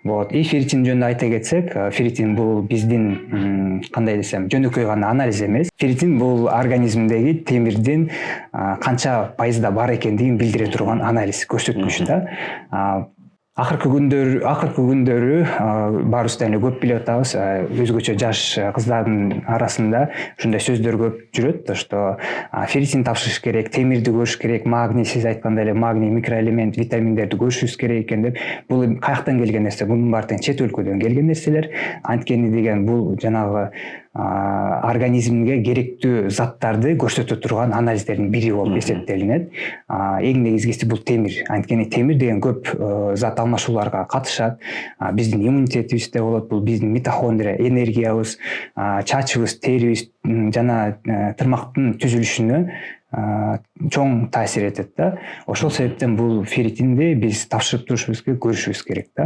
Вот. И ферритин жөнүндө айта кетсек, ферритин бул биздин кандай десем, жөнөкөй гана анализ эмес. Ферритин бул организмдеги темирдин канча пайызда бар экендигин билдире турган анализ көрсөткүч да. Акыркы күндөрү баарыбыз да эле көп билип атабыз, өзгөчө жаш кыздардын арасында ушундай сөздөр көп жүрөт, что ферритин тапшырыш керек, темирди көрүш керек, магний, сиз айткандай эле магний, микроэлемент, витаминдерди көрүшүбүз керек экен деп. Бул каяктан келген нерсе? Бунун баары тең чет өлкөдөн келген нерселер. Анткени деген бул жанагы организмге керектүү заттарды көрсөтө турган анализдердин бири болуп эсептелинет. Эң негизгиси бул темир. Анткени темир деген көп зат алмашууларга катышат. Биздин иммунитетибизде болот, бул биздин митохондрия, энергиябыз, чачыбыз, терибиз жана тырмактын түзүлүшүнө чоң таасир этет да. Ошол себептен бул ферритинди биз тапшырып турушубуз керек, көрүшүбүз керек да.